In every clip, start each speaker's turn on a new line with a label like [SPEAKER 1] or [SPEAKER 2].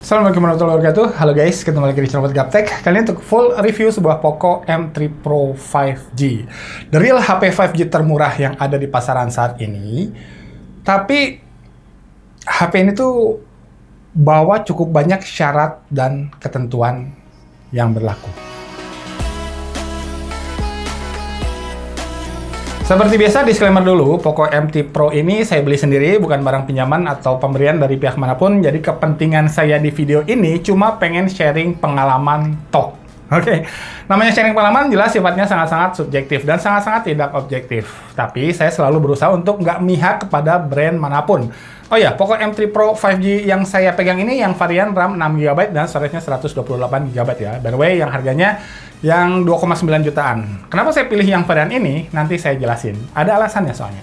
[SPEAKER 1] Assalamualaikum warahmatullahi wabarakatuh. Halo guys, ketemu lagi di channel Gaptek. Kali ini untuk full review sebuah Poco M3 Pro 5G. The real HP 5G termurah yang ada di pasaran saat ini. Tapi HP ini tuh bawa cukup banyak syarat dan ketentuan yang berlaku. Seperti biasa, disclaimer dulu, Poco M3 Pro ini saya beli sendiri, bukan barang pinjaman atau pemberian dari pihak manapun. Jadi kepentingan saya di video ini cuma pengen sharing pengalaman tok. Oke, namanya sharing pengalaman jelas sifatnya sangat-sangat subjektif dan sangat-sangat tidak objektif. Tapi saya selalu berusaha untuk nggak mihak kepada brand manapun. Oh ya, Poco M3 Pro 5G yang saya pegang ini yang varian RAM 6GB dan storage-nya 128GB ya. By the way, yang harganya yang 2,9 jutaan. Kenapa saya pilih yang varian ini? Nanti saya jelasin. Ada alasannya soalnya.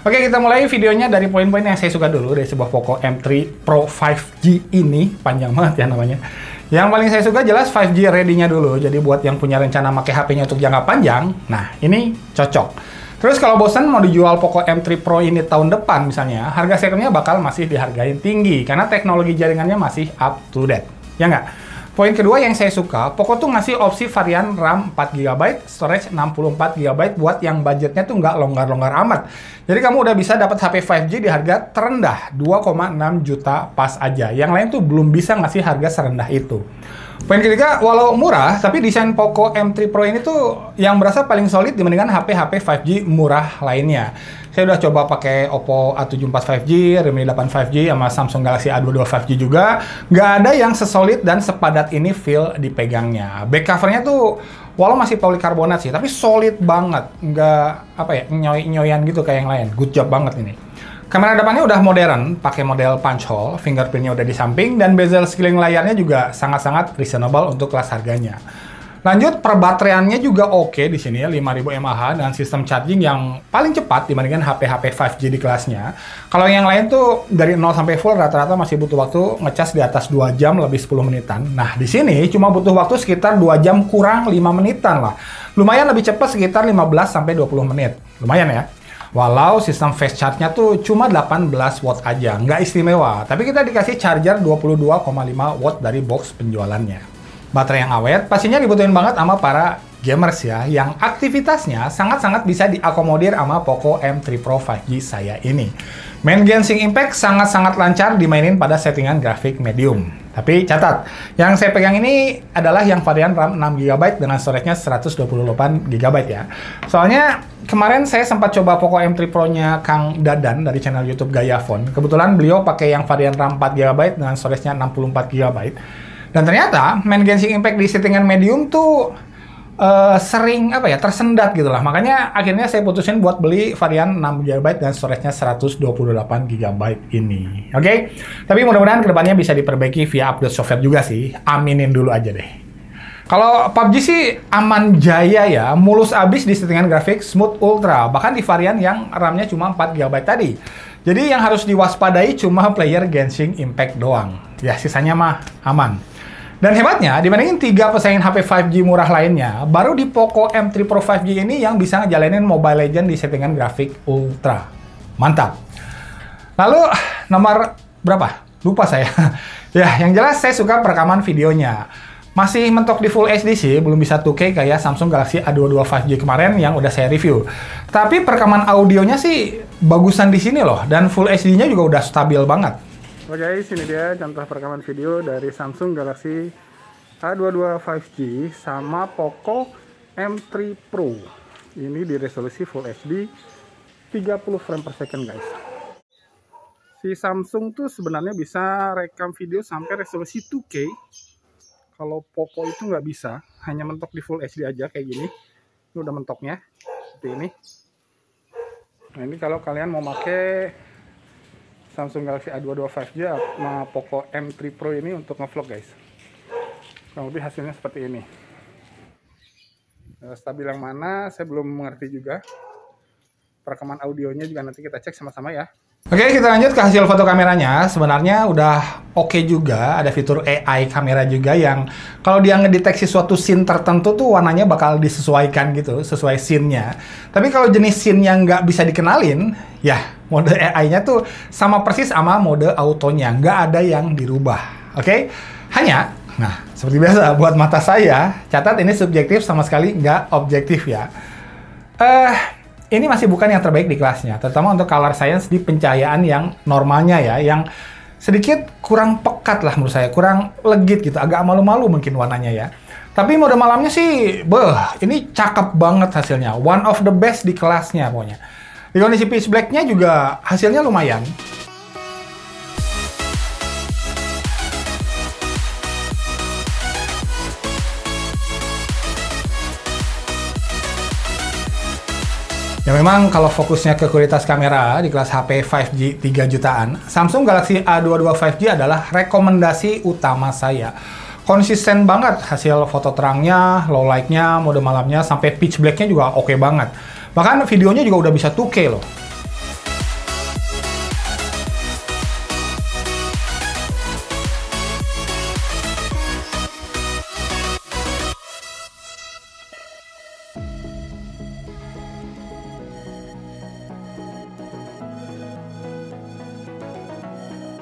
[SPEAKER 1] Oke, kita mulai videonya dari poin-poin yang saya suka dulu dari sebuah Poco M3 Pro 5G ini. Panjang banget ya namanya. Yang paling saya suka jelas 5G ready-nya dulu. Jadi buat yang punya rencana pakai HP-nya untuk jangka panjang, nah ini cocok. Terus kalau bosan mau dijual Poco M3 Pro ini tahun depan misalnya, harga secondnya bakal masih dihargain tinggi karena teknologi jaringannya masih up to date. Ya nggak? Poin kedua yang saya suka, Poco tuh ngasih opsi varian RAM 4GB, storage 64GB buat yang budgetnya tuh nggak longgar-longgar amat. Jadi kamu udah bisa dapat HP 5G di harga terendah 2,6 juta pas aja. Yang lain tuh belum bisa ngasih harga serendah itu. Poin ketiga, walau murah, tapi desain Poco M3 Pro ini tuh yang berasa paling solid dibandingkan HP-HP 5G murah lainnya. Saya udah coba pakai Oppo A74 5G, Realme 8 5G, sama Samsung Galaxy A22 5G juga. Nggak ada yang sesolid dan sepadat ini feel dipegangnya. Back covernya tuh, walau masih polikarbonat sih, tapi solid banget. Nggak, apa ya, nyoy-nyoyan gitu kayak yang lain. Good job banget ini. Kamera depannya udah modern, pakai model punch hole, fingerprintnya udah di samping, dan bezel sekeliling layarnya juga sangat-sangat reasonable untuk kelas harganya. Lanjut, perbateraiannya juga oke di sini, 5000 mAh dan sistem charging yang paling cepat dibandingkan HP-HP 5G di kelasnya. Kalau yang lain tuh dari 0 sampai full rata-rata masih butuh waktu ngecas di atas 2 jam lebih 10 menitan. Nah, di sini cuma butuh waktu sekitar 2 jam kurang 5 menitan lah. Lumayan lebih cepat sekitar 15 sampai 20 menit. Lumayan ya. Walau sistem fast charge-nya tuh cuma 18 watt aja, nggak istimewa. Tapi kita dikasih charger 22,5 watt dari box penjualannya. Baterai yang awet pastinya dibutuhin banget sama para gamers ya, yang aktivitasnya sangat-sangat bisa diakomodir sama Poco M3 Pro 5G saya ini. Main Genshin Impact sangat-sangat lancar dimainin pada settingan grafik medium. Tapi catat, yang saya pegang ini adalah yang varian RAM 6GB dengan storage-nya 128GB ya. Soalnya kemarin saya sempat coba Poco M3 Pro-nya Kang Dadan dari channel YouTube Gaya Phone. Kebetulan beliau pakai yang varian RAM 4GB dengan storage-nya 64GB. Dan ternyata main Genshin Impact di settingan medium tuh sering tersendat gitu lah. Makanya akhirnya saya putusin buat beli varian 6GB dan storage-nya 128GB ini. Oke? Tapi mudah-mudahan kedepannya bisa diperbaiki via update software juga sih. Aminin dulu aja deh. Kalau PUBG sih aman jaya ya, mulus abis di settingan grafik Smooth Ultra, bahkan di varian yang RAM-nya cuma 4GB tadi. Jadi yang harus diwaspadai cuma player Genshin Impact doang. Ya sisanya mah aman. Dan hebatnya, dibandingin 3 pesaing HP 5G murah lainnya, baru di Poco M3 Pro 5G ini yang bisa ngejalanin Mobile Legends di settingan grafik Ultra. Mantap. Lalu, nomor berapa? Lupa saya. Ya, yang jelas saya suka perekaman videonya. Masih mentok di Full HD sih, belum bisa 2K kayak Samsung Galaxy A22 5G kemarin yang udah saya review. Tapi perekaman audionya sih bagusan di sini loh, dan Full HD-nya juga udah stabil banget. Oke guys, ini dia contoh perekaman video dari Samsung Galaxy A22 5G sama Poco M3 Pro. Ini di resolusi Full HD 30 frame per second guys. Si Samsung tuh sebenarnya bisa rekam video sampai resolusi 2K. Kalau Poco itu nggak bisa, hanya mentok di Full HD aja kayak gini. Ini udah mentoknya, seperti ini. Nah ini kalau kalian mau pakai Samsung Galaxy A22 5G sama Poco M3 Pro ini untuk ngevlog guys. Kurang lebih hasilnya seperti ini. Stabil yang mana saya belum mengerti juga. Perekaman audionya juga nanti kita cek sama-sama ya. Oke, kita lanjut ke hasil foto kameranya. Sebenarnya udah oke juga, ada fitur AI kamera juga yang kalau dia ngedeteksi suatu scene tertentu tuh warnanya bakal disesuaikan gitu, sesuai scene-nya. Tapi kalau jenis scene yang nggak bisa dikenalin, ya mode AI-nya tuh sama persis sama mode autonya, nggak ada yang dirubah. Oke? Hanya, nah seperti biasa buat mata saya, catat ini subjektif sama sekali nggak objektif ya. Ini masih bukan yang terbaik di kelasnya, terutama untuk color science di pencahayaan yang normalnya ya, yang sedikit kurang pekat lah menurut saya, kurang legit gitu, agak malu-malu mungkin warnanya ya. Tapi mode malamnya sih, ini cakep banget hasilnya, one of the best di kelasnya pokoknya. Di kondisi pitch black-nya juga hasilnya lumayan. Ya memang kalau fokusnya ke kualitas kamera di kelas HP 5G 3 jutaan, Samsung Galaxy A22 5G adalah rekomendasi utama saya. Konsisten banget hasil foto terangnya, low light-nya, mode malamnya, sampai pitch black-nya juga oke banget. Bahkan videonya juga udah bisa 2K loh.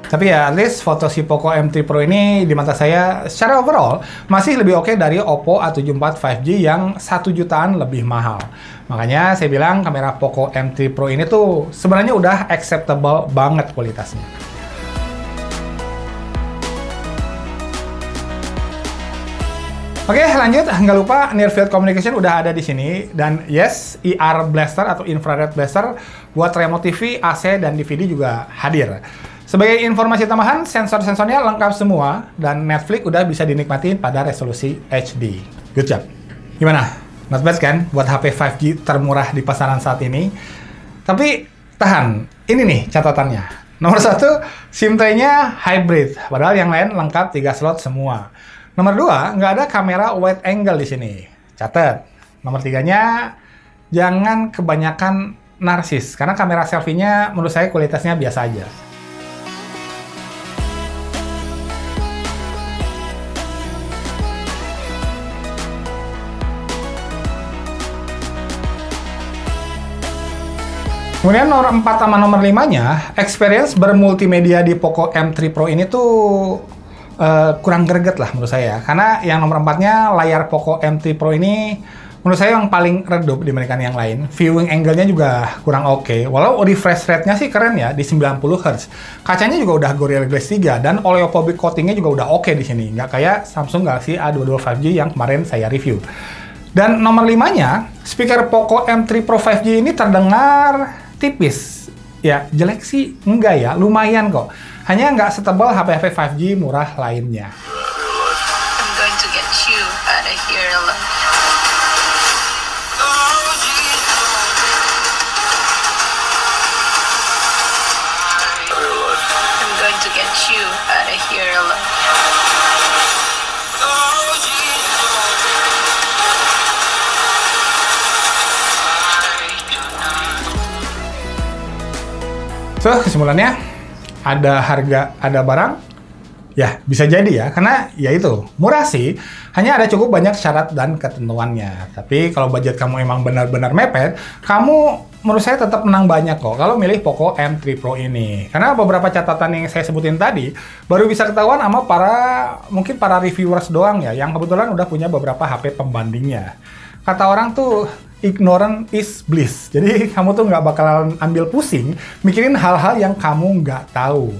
[SPEAKER 1] Tapi ya, at least foto si Poco M3 Pro ini di mata saya secara overall masih lebih oke dari Oppo A74 5G yang 1 jutaan lebih mahal. Makanya saya bilang kamera Poco M3 Pro ini tuh sebenarnya udah acceptable banget kualitasnya. Oke, lanjut. Nggak lupa Near Field Communication udah ada di sini. Dan yes, IR Blaster atau Infrared Blaster buat remote TV, AC, dan DVD juga hadir. Sebagai informasi tambahan, sensor-sensornya lengkap semua, dan Netflix udah bisa dinikmati pada resolusi HD. Good job. Gimana? Not bad kan? Buat HP 5G termurah di pasaran saat ini. Tapi, tahan. Ini nih catatannya. Nomor 1, SIM tray-nya hybrid. Padahal yang lain lengkap 3 slot semua. Nomor 2, nggak ada kamera wide angle di sini. Catat. Nomor 3-nya, jangan kebanyakan narsis. Karena kamera selfie-nya menurut saya kualitasnya biasa aja. Kemudian nomor 4 sama nomor 5-nya, experience bermultimedia di Poco M3 Pro ini tuh kurang greget lah menurut saya. Karena yang nomor 4-nya, layar Poco M3 Pro ini menurut saya yang paling redup dibandingkan yang lain. Viewing angle-nya juga kurang oke. Walau refresh rate-nya sih keren ya, di 90 Hz. Kacanya juga udah Gorilla Glass 3, dan oleophobic coating-nya juga udah oke di sini. Nggak kayak Samsung Galaxy A22 5G yang kemarin saya review. Dan nomor 5-nya, speaker Poco M3 Pro 5G ini terdengar tipis. Ya, jelek sih enggak ya, lumayan kok. Hanya nggak setebal HP-HP 5G murah lainnya.
[SPEAKER 2] I'm going to get you out of here alone. I'm going to get you out of here alone.
[SPEAKER 1] So, kesimpulannya, ada harga, ada barang, ya bisa jadi ya, karena ya itu, murah sih, hanya ada cukup banyak syarat dan ketentuannya. Tapi kalau budget kamu emang benar-benar mepet, kamu menurut saya tetap menang banyak kok kalau milih Poco M3 Pro ini. Karena beberapa catatan yang saya sebutin tadi, baru bisa ketahuan sama mungkin para reviewers doang ya, yang kebetulan udah punya beberapa HP pembandingnya. Kata orang tuh, ignorant is bliss. Jadi kamu tuh nggak bakalan ambil pusing mikirin hal-hal yang kamu nggak tahu.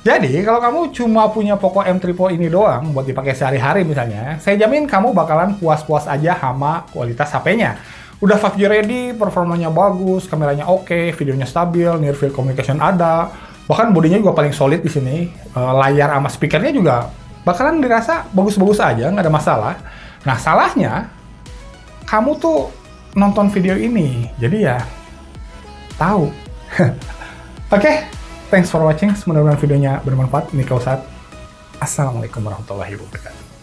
[SPEAKER 1] Jadi kalau kamu cuma punya Poco M3 Pro ini doang buat dipakai sehari-hari misalnya, saya jamin kamu bakalan puas-puas aja sama kualitas HP-nya. Udah 5G ready, performanya bagus, kameranya oke, videonya stabil, near field communication ada, bahkan bodinya juga paling solid di sini. Layar sama speakernya juga bakalan dirasa bagus-bagus aja, nggak ada masalah. Nah salahnya, kamu tuh nonton video ini, jadi ya tahu. Oke, thanks for watching. Mudah-mudahan videonya bermanfaat. Ini Kausat. Assalamualaikum warahmatullahi wabarakatuh.